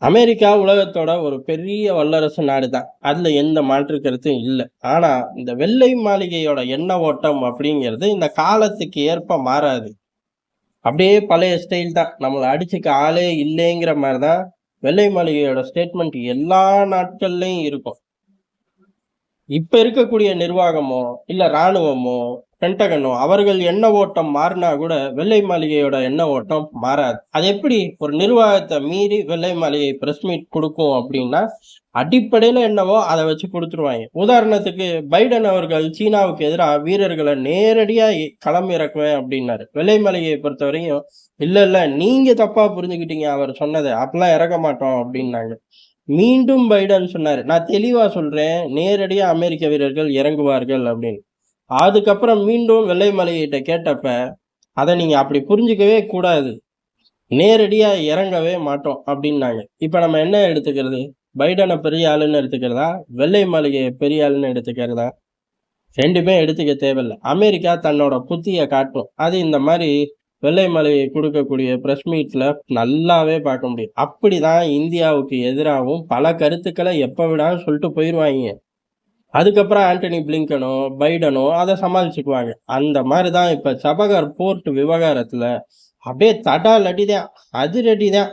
America உலகத்தோட ஒரு பெரிய வல்லரசு நாடு தான். அதுல எந்த மாற்று கருத்தும் இல்ல. ஆனா, இந்த வெள்ளை மாளிகையோட எண்ண ஓட்டம் அப்படிங்கிறது இந்த காலத்துக்கு ஏற்ப மாறாது. அப்படியே பழைய ஸ்டைல் தான். நம்மள அடிச்சுக்க ஆளே இல்லைங்கிற மாரி தான் வெள்ளை மாளிகையோட ஸ்டேட்மெண்ட் எல்லா நாட்கள்லயும் இருக்கும். இப்ப இருக்கக்கூடிய நிர்வாகமோ, இல்ல ராணுவமோ, பென்டகனோ அவர்கள் எண்ண ஓட்டம் மாறுனா கூட வெள்ளை மாளிகையோட எண்ண ஓட்டம் மாறாது. அது எப்படி ஒரு நிர்வாகத்த மீறி வெள்ளை மாளிகை பிரஸ் மீட் குடுக்கும் அப்படின்னா, அடிப்படையில என்னவோ அத வச்சு குடுத்துருவாய்ங்க. உதாரணத்துக்கு பைடன் அவர்கள் சீனாவுக்கு எதிரா வீரர்கள நேரடியா களம் இறக்குவேன் அப்படின்னாரு. வெள்ளை மாளிகையை பொறுத்தவரையும், இல்ல இல்ல நீங்க தப்பா புரிஞ்சுகிட்டீங்க அவர் சொன்னத. அப்படிலாம் இறக்க மாட்டோம் அப்படின்னாங்க. மீண்டும் பைடன் சொன்னாரு. நான் தெளிவா சொல்றேன். நேரடியா அமெரிக்க வீரர்கள் இறங்குவார்கள் அப்படின்னு. அதுக்கப்புறம் மீண்டும் வெள்ளை மாளிகையிட்ட கேட்டப்ப, அத நீங்க அப்படி புரிஞ்சுக்கவே கூடாது. நேரடியா இறங்கவே மாட்டோம் அப்படின்னாங்க. இப்ப நம்ம என்ன எடுத்துக்கிறது? பைடன பெரிய ஆளுன்னு எடுத்துக்கிறதா? வெள்ளை மாளிகைய பெரிய ஆளுன்னு எடுத்துக்கிறதா? 2மே எடுத்துக்க தேவையில்ல. அமெரிக்கா தன்னோட புத்திய காட்டும். அது இந்த மாரி வெள்ளை மாளிகை குடுக்கக்கூடிய பிரஸ் மீட்ல நல்லாவே பார்க்க முடியும். அப்படிதான் இந்தியாவுக்கு எதிராவும் பல கருத்துக்கள எப்ப வேணாலும் சொல்லிட்டு போயிருவாய்ங்க. அதுக்கப்புறம் ஆண்டனி பிளிங்கனோ, பைடனோ அத சமாளிச்சுக்குவாங்க. அந்த மாரி தான் இப்ப சபகர் போர்ட் விவகாரத்துல அப்படியே தடால் அடிதான். அதிரடி தான்.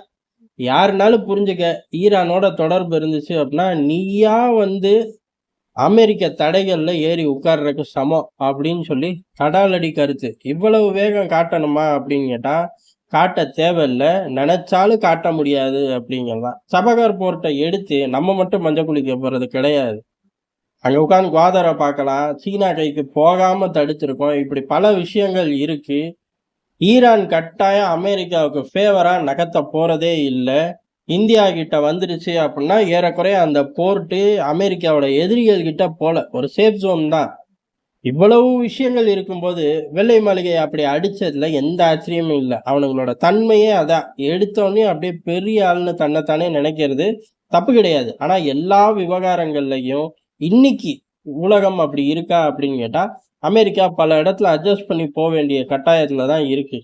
யாருனாலும் புரிஞ்சுக்க. ஈரானோட தொடர்பு இருந்துச்சு அப்படின்னா, நீயா வந்து அமெரிக்க தடைகள்ல ஏறி உட்கார்றதுக்கு சமம் அப்படின்னு சொல்லி தடாலடி கருத்து. இவ்வளவு வேகம் காட்டணுமா அப்படின்னு கேட்டா, காட்ட தேவையில்ல. நெனச்சாலும் காட்ட முடியாது அப்படிங்கிறதுதான். சபகர் போர்ட்ட எடுத்து நம்ம மட்டும் மஞ்சள் குளிக்க போறது கிடையாது. அங்க உட்கார்ந்து குவாதார பார்க்கலாம். சீனா கைக்கு போகாம தடுத்திருக்கோம். இப்படி பல விஷயங்கள் இருக்கு. ஈரான் கட்டாயம் அமெரிக்காவுக்கு ஃபேவரா நகர்த்த போறதே இல்ல. இந்தியா கிட்ட வந்துருச்சு அப்படின்னா, ஏறக்குறைய அந்த போர்ட்டு அமெரிக்காவோட எதிரிகள் கிட்ட போல. ஒரு சேஃப் ஜோன் தான். இவ்வளவு விஷயங்கள் இருக்கும்போது, வெள்ளை மாளிகை அப்படி அடிச்சதுல எந்த ஆச்சரியமும் இல்ல. அவனுங்களோட தன்மையே அதான். எடுத்தோனே அப்படியே பெரிய ஆள்ன்னு தன்னைத்தானே நினைக்கிறது தப்பு கிடையாது. ஆனா எல்லா விவகாரங்கள்லயும் இன்னைக்கு உலகம் அப்படி இருக்கா அப்படின்னு கேட்டா, அமெரிக்கா பல இடத்துல அட்ஜஸ்ட் பண்ணி வேண்டிய கட்டாயத்துல தான் இருக்கு.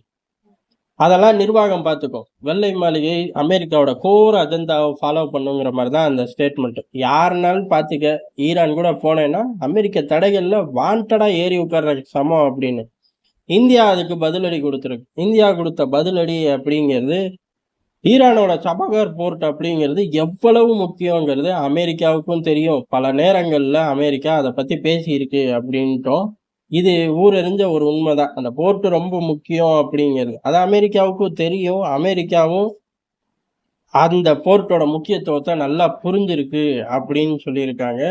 அதெல்லாம் நிர்வாகம் பார்த்துக்கும். வெள்ளை மாளிகை அமெரிக்காவோட கோர் அஜெண்டாவ ஃபாலோ பண்ணுங்கிற மாரி தான் அந்த ஸ்டேட்மெண்ட். யாருனாலும் பார்த்துக்க, ஈரான் கூட போனேன்னா, அமெரிக்க தடைகள்ல வாண்டடா ஏறி உட்கார்றதுக்கு சமம் அப்படின்னு. இந்தியா அதுக்கு பதிலடி குடுத்திருக்கு. இந்தியா குடுத்த பதிலடி அப்படிங்கிறது, ஈரானோட சபகர் போர்ட் அப்படிங்கிறது எவ்வளவு முக்கியங்கிறது அமெரிக்காவுக்கும் தெரியும். பல நேரங்கள்ல அமெரிக்கா அத பத்தி பேசியிருக்கு அப்படின்ட்டும். இது ஊரறிஞ்ச ஒரு உண்மைதான். அந்த போர்ட் ரொம்ப முக்கியம் அப்படிங்கிறது. அது அமெரிக்காவுக்கும் தெரியும். அமெரிக்காவும் அந்த போர்ட்டோட முக்கியத்துவத்த நல்லா புரிஞ்சிருக்கு அப்படின்னு சொல்லியிருக்காங்க.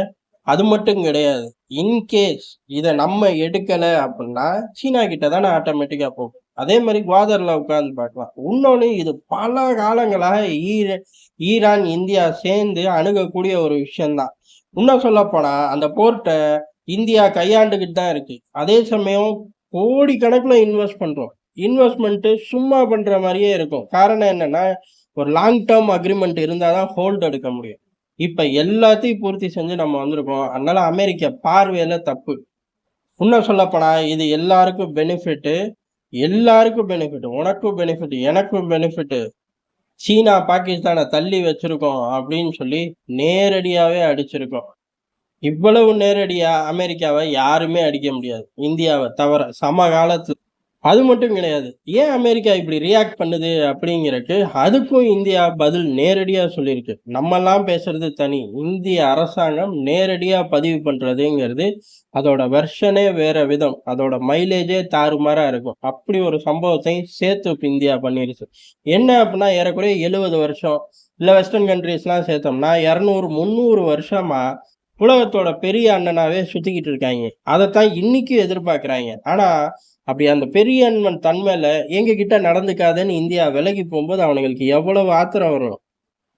அது மட்டும் கிடையாது. இன்கேஸ் இத நம்ம எடுக்கல அப்படின்னா, சீனா கிட்ட தானே ஆட்டோமேட்டிக்கா போகும். அதே மாரி குவாதர்ல உட்கார்ந்து பார்க்கலாம். இன்னொன்னு இது பல காலங்களா ஈர ஈரான், இந்தியா சேர்ந்து அணுகக்கூடிய ஒரு விஷயம் தான். இன்னும் சொல்லப்போனா, அந்த போர்ட்ட இந்தியா கையாண்டுகிட்டு தான் இருக்கு. அதே சமயம் கோடிக்கணக்குல இன்வெஸ்ட் பண்றோம். இன்வெஸ்ட்மென்ட் சும்மா பண்ற மாரியே இருக்கும். காரணம் என்னன்னா, ஒரு லாங் டெர்ம் அக்ரீமெண்ட் இருந்தா தான் ஹோல்ட் எடுக்க முடியும். இப்ப எல்லாத்தையும் பூர்த்தி செஞ்சு நம்ம வந்திருக்கோம். அதனால அமெரிக்க பார்வையில தப்பு. இன்னும் சொல்லப்போனா, இது எல்லாருக்கும் பெனிஃபிட்டு. எல்லாருக்கும் பெனிஃபிட். உனக்கும் பெனிஃபிட், எனக்கும் பெனிஃபிட். சீனா, பாகிஸ்தான தள்ளி வச்சிருக்கோம் அப்படின்னு சொல்லி நேரடியாவே அடிச்சிருக்கோம். இவ்வளவு நேரடியா அமெரிக்காவ யாருமே அடிக்க முடியாது. இந்தியாவ தவிர சமகாலத்துல. அது மட்டும் கிடையாது. ஏன் அமெரிக்கா இப்படி ரியாக்ட் பண்ணுது அப்படிங்கிறக்கு, அதுக்கும் இந்தியா பதில் நேரடியா சொல்லியிருக்கு. நம்மல்லாம் பேசுறது தனி. இந்திய அரசாங்கம் நேரடியா பதிவு பண்றதுங்கிறது, அதோட வெர்ஷனே வேற விதம். அதோட மைலேஜே தாறுமாறா இருக்கும். அப்படி ஒரு சம்பவத்தையும் சேர்த்து இப்ப இந்தியா பண்ணிருச்சு. என்ன அப்படின்னா, ஏறக்குறைய 70 வருஷம், இல்ல வெஸ்டர்ன் கண்ட்ரீஸ்லாம் சேர்த்தோம்னா 200, 300 வருஷமா உலகத்தோட பெரிய அண்ணனாவே சுத்திக்கிட்டு இருக்காய்ங்க. அதத்தான் இன்னைக்கும் எதிர்பார்க்கிறாய்ங்க. ஆனா அப்படி அந்த பெரிய அண்ணன் தன்மையில எங்க கிட்ட நடந்துக்காதன்னு இந்தியா விலகி போகும்போது அவனுங்களுக்கு எவ்வளவு ஆத்திரம் வரும்,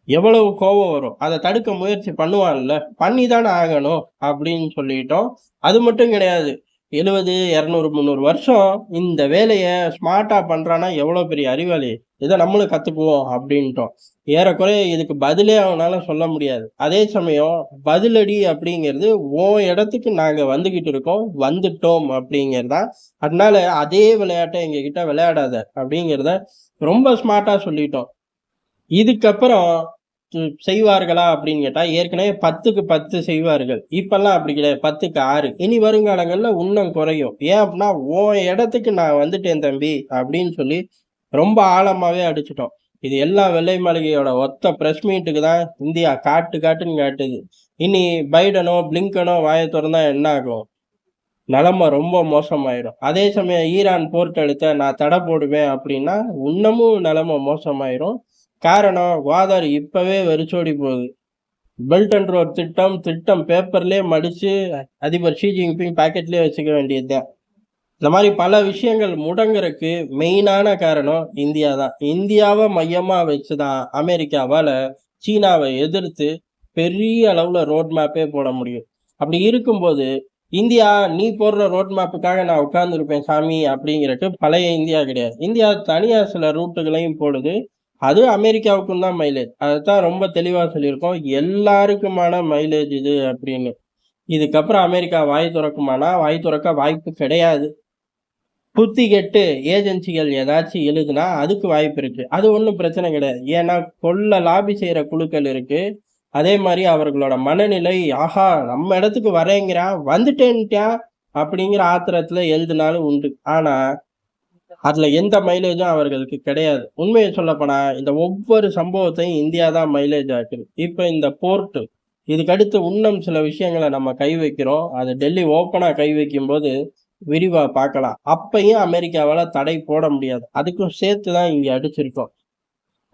எவ்வளவு கோபம் வரும். அதை தடுக்க முயற்சி பண்ணுவான்ல, பண்ணி தானே ஆகணும் அப்படின்னு சொல்லிட்டோம். அது மட்டும் கிடையாது. 70, 200, 300 வருஷம் இந்த வேலைய ஸ்மார்ட்டா பண்றான்னா எவ்வளவு பெரிய அறிவாளி. இதை நம்மளும் கத்துக்குவோம் அப்படின்ட்டோம். ஏறக்குறைய இதுக்கு பதிலே அவனால சொல்ல முடியாது. அதே சமயம் பதிலடி அப்படிங்கிறது உன் இடத்துக்கு நாங்க வந்துகிட்டு இருக்கோம், வந்துட்டோம் அப்படிங்கிறதா. அதனால அதே விளையாட்டை எங்க கிட்ட விளையாடாத அப்படிங்கிறத ரொம்ப ஸ்மார்ட்டா சொல்லிட்டோம். இதுக்கப்புறம் செய்வார்களா அப்படின்னு கேட்டா, ஏற்கனவே 10க்கு 10 செய்வார்கள். இப்பல்லாம் அப்படி கிடையாது. 10க்கு 6. இனி வருங்காலங்கள்ல இன்னும் குறையும். ஏன் அப்படின்னா, "உன் இடத்துக்கு நான் வந்துட்டேன் தம்பி" அப்படின்னு சொல்லி ரொம்ப ஆழமாவே அடிச்சுட்டோம். இது எல்லாம் வெள்ளை மாளிகையோட ஒத்த பிரஸ் மீட்டுக்கு தான் இந்தியா காட்டு காட்டுன்னு காட்டுது. இனி பைடனோ, பிளிங்கனோ வாய தொறந்தா என்ன ஆகும்? நிலைமை ரொம்ப மோசமாயிரும். அதே சமயம் ஈரான் போர் தடுத்த நான் தடை போடுவேன் அப்படின்னா, இன்னமும் நிலைமை மோசமாயிரும். காரணம் குவாதார் இப்பவே வெறிச்சோடி போகுது. பெல்ட் அண்ட் ரோட் திட்டம் பேப்பர்லயே மடிச்சு அதிபர் ஷி ஜின்பிங் பாக்கெட்லயே வச்சுக்க வேண்டியதுதான். இந்த மாதிரி பல விஷயங்கள் முடங்குறதுக்கு மெயினான காரணம் இந்தியா தான். இந்தியாவை மையமா வச்சுதான் அமெரிக்காவால சீனாவை எதிர்த்து பெரிய அளவுல ரோட் மேப்பே போட முடியும். அப்படி இருக்கும்போது இந்தியா நீ போடுற ரோட் மேப்புக்காக நான் உட்கார்ந்துருப்பேன் சாமி அப்படிங்கிறதுக்கு பழைய இந்தியா கிடையாது. இந்தியா தனியா சில ரூட்டுகளையும் போடுது. அது அமெரிக்காவுக்கும் தான் மைலேஜ். அதைத்தான் ரொம்ப தெளிவா சொல்லியிருக்கோம். எல்லாருக்குமான மைலேஜ் இது அப்படின்னு. இதுக்கப்புறம் அமெரிக்கா வாய் திறக்குமானா வாய் திறக்க வாய்ப்பு கிடையாது. புத்தி கெட்டு ஏஜென்சிகள் ஏதாச்சும் எழுதுனா அதுக்கு வாய்ப்பு இருக்கு. அது ஒண்ணும் பிரச்சனை கிடையாது. ஏன்னா கொள்ள லாபி செய்யற குழுக்கள் இருக்கு. அதே மாதிரி அவர்களோட மனநிலை, ஆஹா நம்ம இடத்துக்கு வரேங்கிறான், வந்துட்டேன்ட்டான் அப்படிங்கிற ஆத்திரத்துல எழுதினாலும் உண்டு. ஆனா அதுல எந்த மைலேஜும் அவர்களுக்கு கிடையாது. உண்மையை சொல்லப்போனா இந்த ஒவ்வொரு சம்பவத்தையும் இந்தியா தான் மைலேஜ் ஆக்குது. இப்ப இந்த போர்ட் இதுக்கடுத்து இன்னும் சில விஷயங்களை நம்ம கை வைக்கிறோம். அது டெல்லி ஓப்பனா கை வைக்கும்போது விரிவா பார்க்கலாம். அப்பயும் அமெரிக்காவால தடை போட முடியாது. அதுக்கும் சேர்த்து தான் இங்க அடிச்சிருக்கோம்.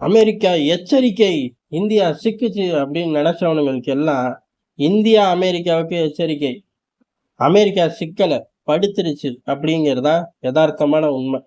அமெரிக்கா எச்சரிக்கை, இந்தியா சிக்குச்சு அப்படின்னு நினைச்சவனுங்களுக்கு எல்லாம் இந்தியா அமெரிக்காவுக்கு எச்சரிக்கை. அமெரிக்கா சிக்கல, படுத்துருச்சு அப்படிங்கிறது தான் யதார்த்தமான உண்மை.